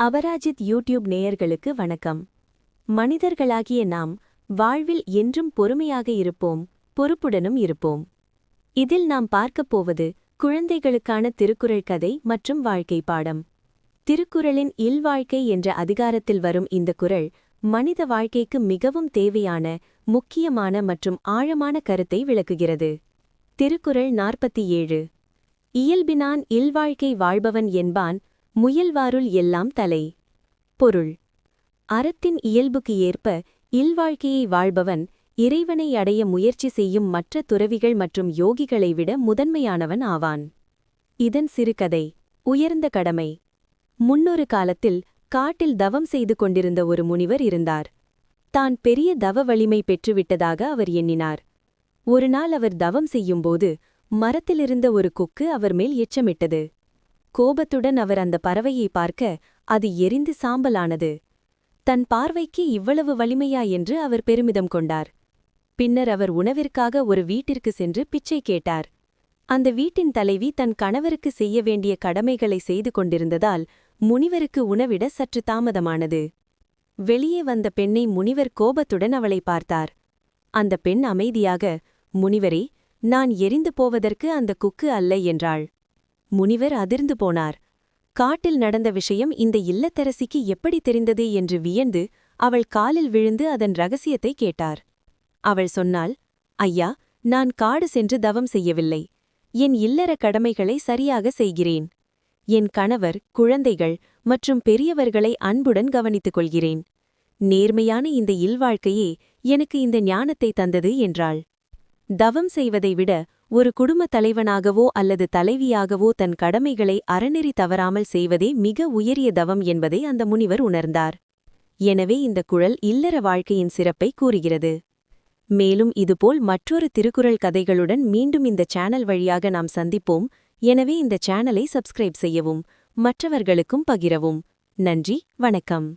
Aparajith YouTube நேயர்களுக்கு வணக்கம். மனிதர்களாகிய நாம் வாழ்வில் என்றும் பொறுமையாக இருப்போம், பொறுப்புடனும் இருப்போம். இதில் நாம் பார்க்கப் போவது குழந்தைகளுக்கான திருக்குறள் கதை மற்றும் வாழ்க்கை பாடம். திருக்குறளின் இல்வாழ்க்கை என்ற அதிகாரத்தில் வரும் இந்த குறள் மனித வாழ்க்கைக்கு மிகவும் தேவையான, முக்கியமான மற்றும் ஆழமான கருத்தை விளக்குகிறது. திருக்குறள் 47. இயல்பினான் இல்வாழ்க்கை வாழ்பவன் என்பான், முயல்வாருள் எல்லாம் தலை. பொருள்: அறத்தின் இயல்புக்கு ஏற்ப இல்வாழ்க்கையை வாழ்பவன் இறைவனை அடைய முயற்சி செய்யும் மற்ற துறவிகள் மற்றும் யோகிகளை விட முதன்மையானவன் ஆவான். இதன் சிறுகதை: உயர்ந்த கடமை. முன்னொரு காலத்தில் காட்டில் தவம் செய்து கொண்டிருந்த ஒரு முனிவர் இருந்தார். தான் பெரிய தவ வலிமை பெற்றுவிட்டதாக அவர் எண்ணினார். ஒருநாள் அவர் தவம் செய்யும்போது மரத்திலிருந்த ஒரு கொக்கு அவர் மேல் எச்சமிட்டது. கோபத்துடன் அவர் அந்த பறவையை பார்க்க அது எரிந்து சாம்பலானது. தன் பார்வைக்கு இவ்வளவு வலிமையா என்று அவர் பெருமிதம் கொண்டார். பின்னர் அவர் உணவிற்காக ஒரு வீட்டிற்கு சென்று பிச்சை கேட்டார். அந்த வீட்டின் தலைவி தன் கணவருக்கு செய்ய வேண்டிய கடமைகளை செய்து கொண்டிருந்ததால் முனிவருக்கு உணவிட சற்று தாமதமானது. வெளியே வந்த பெண்ணை முனிவர் கோபத்துடன் அவளை பார்த்தார். அந்த பெண் அமைதியாக, "முனிவரே, நான் எரிந்து போவதற்கு அந்த குக்கு அல்ல" என்றாள். முனிவர் அதிர்ந்து போனார். காட்டில் நடந்த விஷயம் இந்த இல்லத்தரசிக்கு எப்படி தெரிந்தது என்று வியந்து அவள் காலில் விழுந்து அதன் ரகசியத்தை கேட்டார். அவள் சொன்னாள், "ஐயா, நான் காடு சென்று தவம் செய்யவில்லை. என் இல்லற கடமைகளை சரியாக செய்கிறேன். என் கணவர், குழந்தைகள் மற்றும் பெரியவர்களை அன்புடன் கவனித்துக் கொள்கிறேன். நேர்மையான இந்த இல்வாழ்க்கையே எனக்கு இந்த ஞானத்தை தந்தது" என்றாள். தவம் செய்வதை விட ஒரு குடும்ப தலைவனாகவோ அல்லது தலைவியாகவோ தன் கடமைகளை அறநெறி தவறாமல் செய்வதே மிக உயரிய தவம் என்பதை அந்த முனிவர் உணர்ந்தார். எனவே இந்த குறள் இல்லற வாழ்க்கையின் சிறப்பை கூறுகிறது. மேலும் இதுபோல் மற்றொரு திருக்குறள் கதைகளுடன் மீண்டும் இந்த சேனல் வழியாக நாம் சந்திப்போம். எனவே இந்த சேனலை சப்ஸ்கிரைப் செய்யவும், மற்றவர்களுக்கும் பகிரவும். நன்றி, வணக்கம்.